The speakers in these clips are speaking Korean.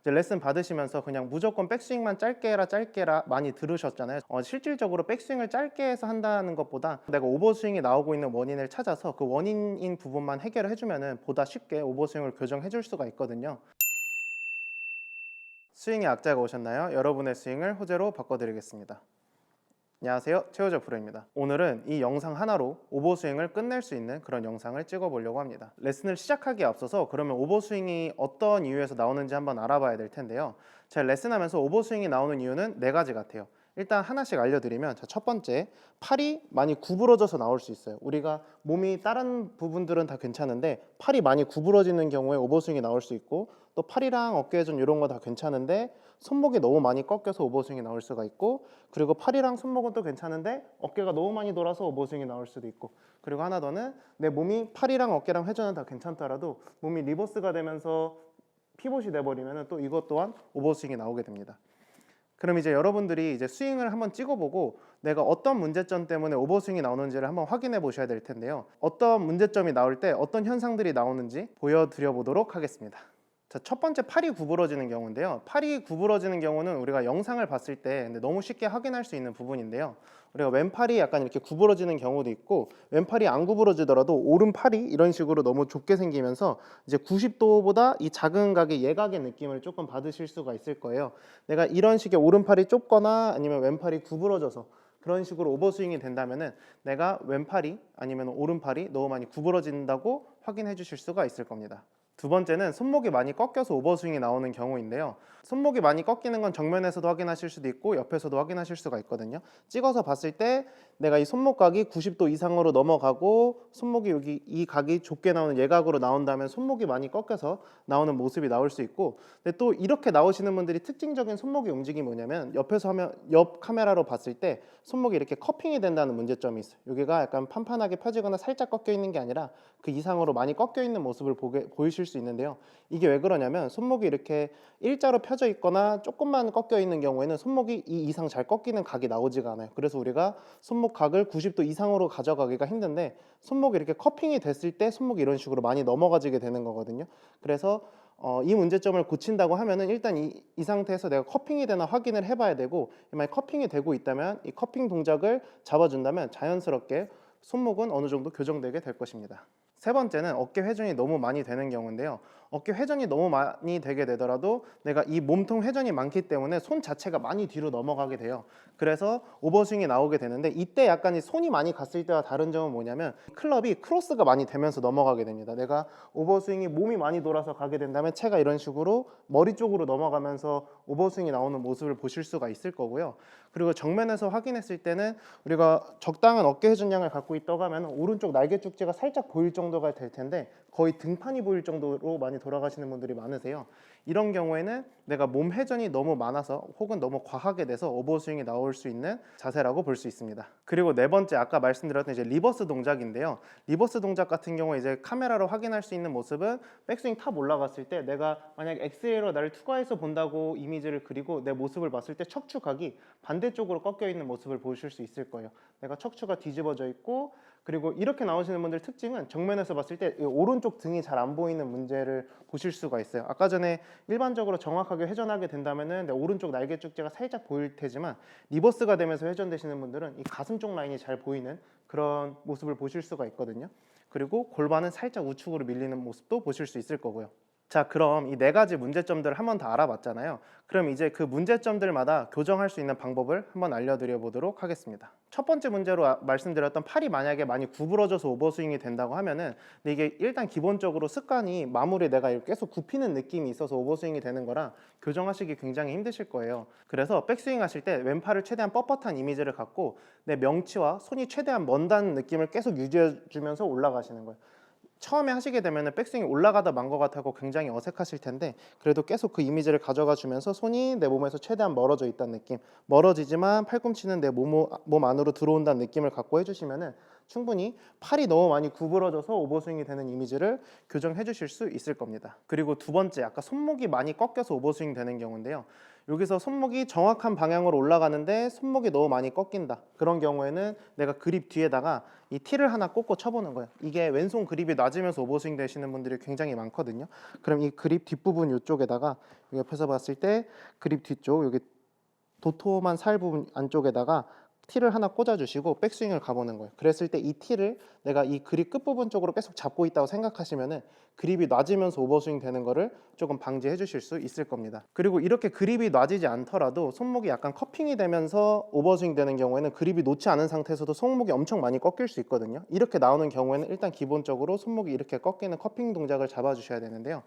이제 레슨 받으시면서 그냥 무조건 백스윙만 짧게 해라 짧게 해라 많이 들으셨잖아요. 실질적으로 백스윙을 짧게 해서 한다는 것보다 내가 오버스윙이 나오고 있는 원인을 찾아서 그 원인인 부분만 해결을 해주면은 보다 쉽게 오버스윙을 교정해 줄 수가 있거든요. 스윙의 악자가 오셨나요? 여러분의 스윙을 호재로 바꿔드리겠습니다. 안녕하세요, 최호재 프로입니다. 오늘은 이 영상 하나로 오버스윙을 끝낼 수 있는 그런 영상을 찍어 보려고 합니다. 레슨을 시작하기에 앞서서 그러면 오버스윙이 어떤 이유에서 나오는지 한번 알아봐야 될 텐데요. 제가 레슨하면서 오버스윙이 나오는 이유는 네 가지 같아요. 일단 하나씩 알려드리면, 첫 번째, 팔이 많이 구부러져서 나올 수 있어요. 우리가 몸이 다른 부분들은 다 괜찮은데 팔이 많이 구부러지는 경우에 오버스윙이 나올 수 있고, 또 팔이랑 어깨 회전 이런 거 다 괜찮은데 손목이 너무 많이 꺾여서 오버스윙이 나올 수가 있고, 그리고 팔이랑 손목은 또 괜찮은데 어깨가 너무 많이 돌아서 오버스윙이 나올 수도 있고, 그리고 하나 더는 내 몸이 팔이랑 어깨랑 회전은 다 괜찮더라도 몸이 리버스가 되면서 피봇이 돼버리면 또 이것 또한 오버스윙이 나오게 됩니다. 그럼 이제 여러분들이 이제 스윙을 한번 찍어보고 내가 어떤 문제점 때문에 오버스윙이 나오는지를 한번 확인해 보셔야 될 텐데요. 어떤 문제점이 나올 때 어떤 현상들이 나오는지 보여드려 보도록 하겠습니다. 자, 첫 번째, 팔이 구부러지는 경우인데요. 팔이 구부러지는 경우는 우리가 영상을 봤을 때 너무 쉽게 확인할 수 있는 부분인데요. 우리가 왼팔이 약간 이렇게 구부러지는 경우도 있고, 왼팔이 안 구부러지더라도 오른팔이 이런 식으로 너무 좁게 생기면서 이제 90도보다 이 작은 각의 예각의 느낌을 조금 받으실 수가 있을 거예요. 내가 이런 식의 오른팔이 좁거나 아니면 왼팔이 구부러져서 그런 식으로 오버스윙이 된다면은 내가 왼팔이 아니면 오른팔이 너무 많이 구부러진다고 확인해 주실 수가 있을 겁니다. 두 번째는 손목이 많이 꺾여서 오버스윙이 나오는 경우인데요. 손목이 많이 꺾이는 건 정면에서도 확인하실 수도 있고 옆에서도 확인하실 수가 있거든요. 찍어서 봤을 때 내가 이 손목각이 90도 이상으로 넘어가고 손목이 여기 이 각이 좁게 나오는 예각으로 나온다면 손목이 많이 꺾여서 나오는 모습이 나올 수 있고, 근데 또 이렇게 나오시는 분들이 특징적인 손목의 움직임이 뭐냐면, 옆에서 하면 옆 카메라로 봤을 때 손목이 이렇게 커핑이 된다는 문제점이 있어요. 여기가 약간 판판하게 펴지거나 살짝 꺾여 있는 게 아니라 그 이상으로 많이 꺾여 있는 모습을 보이실 수 있는데요. 이게 왜 그러냐면, 손목이 이렇게 일자로 펴져 있거나 조금만 꺾여 있는 경우에는 손목이 이 이상 잘 꺾이는 각이 나오지가 않아요. 그래서 우리가 손목 각을 90도 이상으로 가져가기가 힘든데, 손목이 이렇게 커핑이 됐을 때 손목이 이런 식으로 많이 넘어가지게 되는 거거든요. 그래서 이 문제점을 고친다고 하면은 일단 이 상태에서 내가 커핑이 되나 확인을 해봐야 되고, 만약 커핑이 되고 있다면 이 커핑 동작을 잡아준다면 자연스럽게 손목은 어느 정도 교정되게 될 것입니다. 세 번째는 어깨 회전이 너무 많이 되는 경우인데요. 어깨 회전이 너무 많이 되게 되더라도 내가 이 몸통 회전이 많기 때문에 손 자체가 많이 뒤로 넘어가게 돼요. 그래서 오버스윙이 나오게 되는데, 이때 약간 이 손이 많이 갔을 때와 다른 점은 뭐냐면, 클럽이 크로스가 많이 되면서 넘어가게 됩니다. 내가 오버스윙이 몸이 많이 돌아서 가게 된다면 채가 이런 식으로 머리 쪽으로 넘어가면서 오버스윙이 나오는 모습을 보실 수가 있을 거고요. 그리고 정면에서 확인했을 때는 우리가 적당한 어깨 회전량을 갖고 있다고 하면 오른쪽 날개 축지가 살짝 보일 정도가 될 텐데 거의 등판이 보일 정도로 많이 돌아가시는 분들이 많으세요. 이런 경우에는 내가 몸 회전이 너무 많아서 혹은 너무 과하게 돼서 오버스윙이 나올 수 있는 자세라고 볼 수 있습니다. 그리고 네 번째, 아까 말씀드렸던 이제 리버스 동작인데요. 리버스 동작 같은 경우에 이제 카메라로 확인할 수 있는 모습은, 백스윙 탑 올라갔을 때 내가 만약 엑셀로 나를 투과해서 본다고 이미지를 그리고 내 모습을 봤을 때 척추각이 반대쪽으로 꺾여 있는 모습을 보실 수 있을 거예요. 내가 척추가 뒤집어져 있고, 그리고 이렇게 나오시는 분들 특징은 정면에서 봤을 때 오른쪽 등이 잘 안 보이는 문제를 보실 수가 있어요. 아까 전에 일반적으로 정확하게 회전하게 된다면은 내 오른쪽 날개 축지가 살짝 보일 테지만, 리버스가 되면서 회전되시는 분들은 이 가슴 쪽 라인이 잘 보이는 그런 모습을 보실 수가 있거든요. 그리고 골반은 살짝 우측으로 밀리는 모습도 보실 수 있을 거고요. 자, 그럼 이 네 가지 문제점들을 한번 다 알아봤잖아요. 그럼 이제 그 문제점들마다 교정할 수 있는 방법을 한번 알려드려 보도록 하겠습니다. 첫 번째 문제로 말씀드렸던 팔이 만약에 많이 구부러져서 오버스윙이 된다고 하면은, 근데 이게 일단 기본적으로 습관이 마무리 내가 이렇게 계속 굽히는 느낌이 있어서 오버스윙이 되는 거라 교정하시기 굉장히 힘드실 거예요. 그래서 백스윙 하실 때 왼팔을 최대한 뻣뻣한 이미지를 갖고 내 명치와 손이 최대한 먼다는 느낌을 계속 유지해 주면서 올라가시는 거예요. 처음에 하시게 되면 백스윙이 올라가다 만 것 같고 굉장히 어색하실 텐데, 그래도 계속 그 이미지를 가져가 주면서 손이 내 몸에서 최대한 멀어져 있다는 느낌, 멀어지지만 팔꿈치는 내 몸 안으로 들어온다는 느낌을 갖고 해주시면 충분히 팔이 너무 많이 구부러져서 오버스윙이 되는 이미지를 교정해 주실 수 있을 겁니다. 그리고 두 번째, 아까 손목이 많이 꺾여서 오버스윙 되는 경우인데요. 여기서 손목이 정확한 방향으로 올라가는데 손목이 너무 많이 꺾인다. 그런 경우에는 내가 그립 뒤에다가 이 티를 하나 꽂고 쳐보는 거예요. 이게 왼손 그립이 낮으면서 오버스윙 되시는 분들이 굉장히 많거든요. 그럼 이 그립 뒷부분 이쪽에다가 옆에서 봤을 때 그립 뒤쪽 여기 도톰한 살 부분 안쪽에다가 티를 하나 꽂아주시고 백스윙을 가보는 거예요. 그랬을 때 이 티를 내가 이 그립 끝부분 쪽으로 계속 잡고 있다고 생각하시면은 그립이 낮으면서 오버스윙 되는 거를 조금 방지해 주실 수 있을 겁니다. 그리고 이렇게 그립이 낮이지 않더라도 손목이 약간 커핑이 되면서 오버스윙 되는 경우에는 그립이 놓지 않은 상태에서도 손목이 엄청 많이 꺾일 수 있거든요. 이렇게 나오는 경우에는 일단 기본적으로 손목이 이렇게 꺾이는 커핑 동작을 잡아주셔야 되는데요.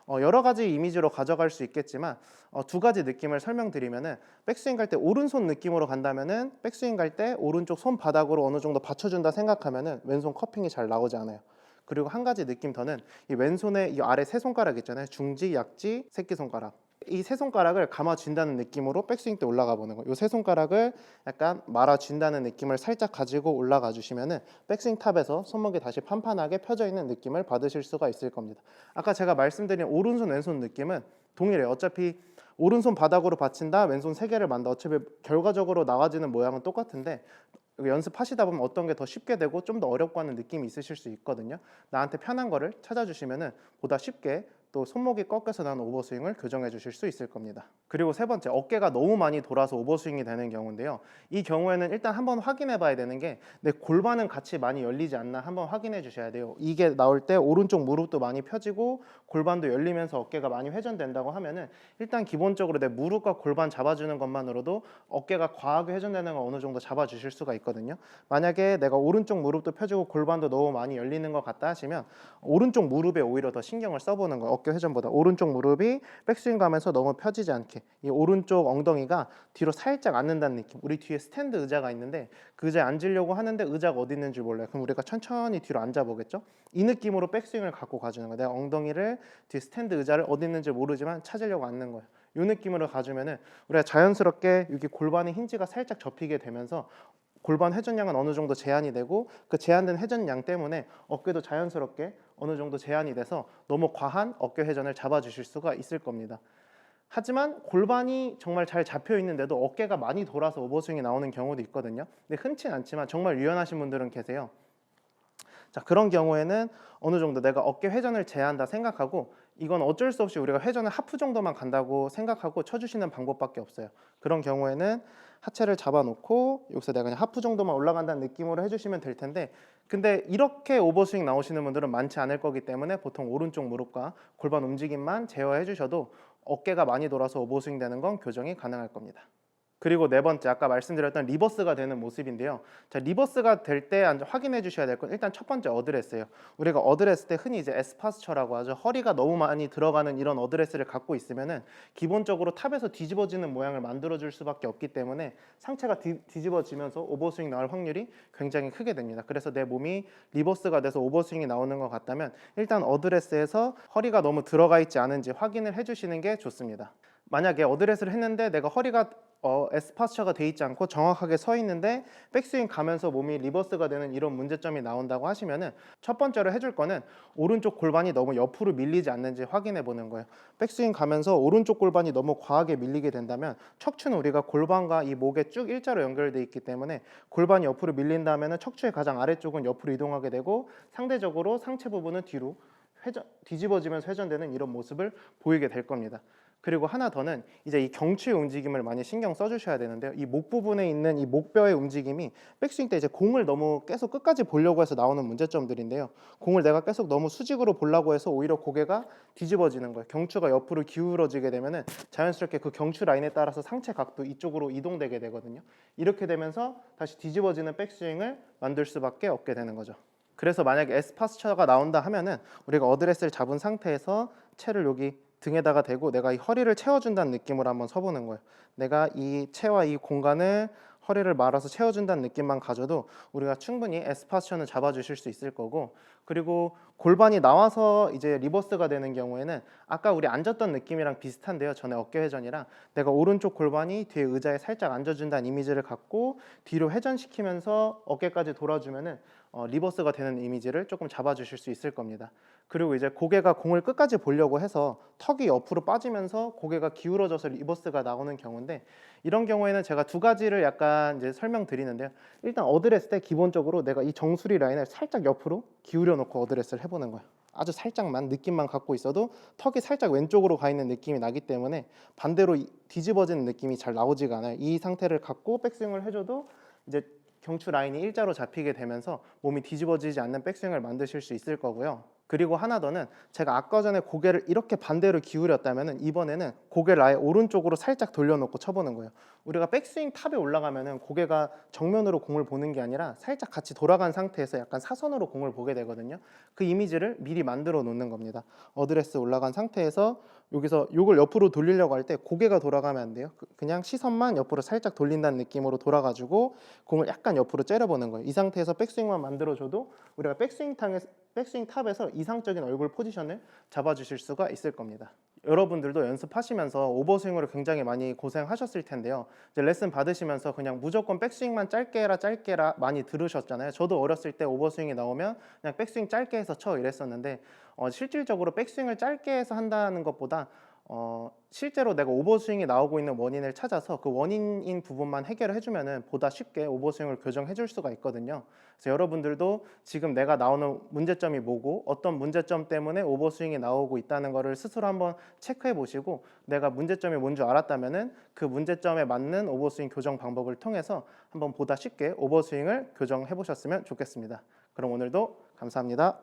여러 가지 이미지로 가져갈 수 있겠지만 두 가지 느낌을 설명드리면은 백스윙 갈 때 오른손 느낌으로 간다면은 백스윙 갈 때 오른쪽 손바닥으로 어느 정도 받쳐준다 생각하면은 왼손 커핑이 잘 나오지 않아요. 그리고 한 가지 느낌 더는 이 왼손의 이 아래 세 손가락 있잖아요. 중지, 약지, 새끼손가락. 이 세 손가락을 감아쥔다는 느낌으로 백스윙 때 올라가 보는 거예요. 이 세 손가락을 약간 말아준다는 느낌을 살짝 가지고 올라가 주시면은 백스윙 탑에서 손목이 다시 판판하게 펴져 있는 느낌을 받으실 수가 있을 겁니다. 아까 제가 말씀드린 오른손 왼손 느낌은 동일해요. 어차피 오른손 바닥으로 받친다, 왼손 세 개를 만다. 어차피 결과적으로 나와지는 모양은 똑같은데 연습하시다 보면 어떤 게 더 쉽게 되고 좀 더 어렵고 하는 느낌이 있으실 수 있거든요. 나한테 편한 거를 찾아주시면은 보다 쉽게 또 손목이 꺾여서 나는 오버스윙을 교정해 주실 수 있을 겁니다. 그리고 세 번째, 어깨가 너무 많이 돌아서 오버스윙이 되는 경우인데요. 이 경우에는 일단 한번 확인해 봐야 되는 게 내 골반은 같이 많이 열리지 않나 한번 확인해 주셔야 돼요. 이게 나올 때 오른쪽 무릎도 많이 펴지고 골반도 열리면서 어깨가 많이 회전된다고 하면은 일단 기본적으로 내 무릎과 골반 잡아주는 것만으로도 어깨가 과하게 회전되는 걸 어느 정도 잡아주실 수가 있거든요. 만약에 내가 오른쪽 무릎도 펴지고 골반도 너무 많이 열리는 것 같다 하시면 오른쪽 무릎에 오히려 더 신경을 써보는 거예요. 어깨 회전보다 오른쪽 무릎이 백스윙 가면서 너무 펴지지 않게 이 오른쪽 엉덩이가 뒤로 살짝 앉는다는 느낌. 우리 뒤에 스탠드 의자가 있는데 그 의자에 앉으려고 하는데 의자가 어디 있는지 몰라요. 그럼 우리가 천천히 뒤로 앉아 보겠죠. 이 느낌으로 백스윙을 갖고 가주는 거예요. 내가 엉덩이를 뒤에 스탠드 의자를 어디 있는지 모르지만 찾으려고 앉는 거예요. 이 느낌으로 가주면은 우리가 자연스럽게 여기 골반의 힌지가 살짝 접히게 되면서 골반 회전량은 어느 정도 제한이 되고 그 제한된 회전량 때문에 어깨도 자연스럽게 어느 정도 제한이 돼서 너무 과한 어깨 회전을 잡아주실 수가 있을 겁니다. 하지만 골반이 정말 잘 잡혀 있는데도 어깨가 많이 돌아서 오버스윙이 나오는 경우도 있거든요. 근데 흔치는 않지만 정말 유연하신 분들은 계세요. 자, 그런 경우에는 어느 정도 내가 어깨 회전을 제한한다 생각하고 이건 어쩔 수 없이 우리가 회전을 하프 정도만 간다고 생각하고 쳐주시는 방법밖에 없어요. 그런 경우에는 하체를 잡아놓고 여기서 내가 그냥 하프 정도만 올라간다는 느낌으로 해주시면 될 텐데 근데 이렇게 오버스윙 나오시는 분들은 많지 않을 거기 때문에 보통 오른쪽 무릎과 골반 움직임만 제어해 주셔도 어깨가 많이 돌아서 오버스윙 되는 건 교정이 가능할 겁니다. 그리고 네 번째, 아까 말씀드렸던 리버스가 되는 모습인데요. 자, 리버스가 될 때 확인해 주셔야 될 건 일단 첫 번째 어드레스예요. 우리가 어드레스 때 흔히 이제 에스파스처라고 하죠. 허리가 너무 많이 들어가는 이런 어드레스를 갖고 있으면은 기본적으로 탑에서 뒤집어지는 모양을 만들어 줄 수밖에 없기 때문에 상체가 뒤집어지면서 오버스윙 나올 확률이 굉장히 크게 됩니다. 그래서 내 몸이 리버스가 돼서 오버스윙이 나오는 것 같다면 일단 어드레스에서 허리가 너무 들어가 있지 않은지 확인을 해 주시는 게 좋습니다. 만약에 어드레스를 했는데 내가 허리가 에스파스처가 돼 있지 않고 정확하게 서 있는데 백스윙 가면서 몸이 리버스가 되는 이런 문제점이 나온다고 하시면은 첫 번째로 해줄 거는 오른쪽 골반이 너무 옆으로 밀리지 않는지 확인해 보는 거예요. 백스윙 가면서 오른쪽 골반이 너무 과하게 밀리게 된다면 척추는 우리가 골반과 이 목에 쭉 일자로 연결돼 있기 때문에 골반이 옆으로 밀린다면은 척추의 가장 아래쪽은 옆으로 이동하게 되고 상대적으로 상체 부분은 뒤로 뒤집어지면서 회전되는 이런 모습을 보이게 될 겁니다. 그리고 하나 더는 이제 이 경추의 움직임을 많이 신경 써주셔야 되는데요. 이 목 부분에 있는 이 목뼈의 움직임이 백스윙 때 이제 공을 너무 계속 끝까지 보려고 해서 나오는 문제점들인데요. 공을 내가 계속 너무 수직으로 보려고 해서 오히려 고개가 뒤집어지는 거예요. 경추가 옆으로 기울어지게 되면은 자연스럽게 그 경추 라인에 따라서 상체 각도 이쪽으로 이동되게 되거든요. 이렇게 되면서 다시 뒤집어지는 백스윙을 만들 수밖에 없게 되는 거죠. 그래서 만약에 에스파스처가 나온다 하면은 우리가 어드레스를 잡은 상태에서 채를 여기 등에다가 대고 내가 이 허리를 채워준다는 느낌으로 한번 서보는 거예요. 내가 이 채와 이 공간을 허리를 말아서 채워준다는 느낌만 가져도 우리가 충분히 에스파스처는 잡아주실 수 있을 거고 그리고 골반이 나와서 이제 리버스가 되는 경우에는 아까 우리 앉았던 느낌이랑 비슷한데요. 전에 어깨 회전이랑 내가 오른쪽 골반이 뒤에 의자에 살짝 앉아준다는 이미지를 갖고 뒤로 회전시키면서 어깨까지 돌아주면은 리버스가 되는 이미지를 조금 잡아주실 수 있을 겁니다. 그리고 이제 고개가 공을 끝까지 보려고 해서 턱이 옆으로 빠지면서 고개가 기울어져서 리버스가 나오는 경우인데, 이런 경우에는 제가 두 가지를 약간 이제 설명드리는데요. 일단 어드레스 때 기본적으로 내가 이 정수리 라인을 살짝 옆으로 기울여 놓고 어드레스를 해보는 거예요. 아주 살짝만 느낌만 갖고 있어도 턱이 살짝 왼쪽으로 가 있는 느낌이 나기 때문에 반대로 뒤집어지는 느낌이 잘 나오지가 않아요. 이 상태를 갖고 백스윙을 해줘도 이제 경추 라인이 일자로 잡히게 되면서 몸이 뒤집어지지 않는 백스윙을 만드실 수 있을 거고요. 그리고 하나 더는, 제가 아까 전에 고개를 이렇게 반대로 기울였다면 이번에는 고개를 아예 오른쪽으로 살짝 돌려놓고 쳐보는 거예요. 우리가 백스윙 탑에 올라가면 고개가 정면으로 공을 보는 게 아니라 살짝 같이 돌아간 상태에서 약간 사선으로 공을 보게 되거든요. 그 이미지를 미리 만들어 놓는 겁니다. 어드레스 올라간 상태에서 여기서 이걸 옆으로 돌리려고 할 때 고개가 돌아가면 안 돼요. 그냥 시선만 옆으로 살짝 돌린다는 느낌으로 돌아가지고 공을 약간 옆으로 째려보는 거예요. 이 상태에서 백스윙만 만들어줘도 우리가 백스윙 탑에서 이상적인 얼굴 포지션을 잡아주실 수가 있을 겁니다. 여러분들도 연습하시면서 오버스윙으로 굉장히 많이 고생하셨을 텐데요. 이제 레슨 받으시면서 그냥 무조건 백스윙만 짧게 해라 많이 들으셨잖아요. 저도 어렸을 때 오버스윙이 나오면 그냥 백스윙 짧게 해서 쳐 이랬었는데, 실질적으로 백스윙을 짧게 해서 한다는 것보다 실제로 내가 오버스윙이 나오고 있는 원인을 찾아서 그 원인인 부분만 해결을 해주면은 보다 쉽게 오버스윙을 교정해 줄 수가 있거든요. 그래서 여러분들도 지금 내가 나오는 문제점이 뭐고 어떤 문제점 때문에 오버스윙이 나오고 있다는 거를 스스로 한번 체크해 보시고, 내가 문제점이 뭔 줄 알았다면은 그 문제점에 맞는 오버스윙 교정 방법을 통해서 한번 보다 쉽게 오버스윙을 교정해 보셨으면 좋겠습니다. 그럼 오늘도 감사합니다.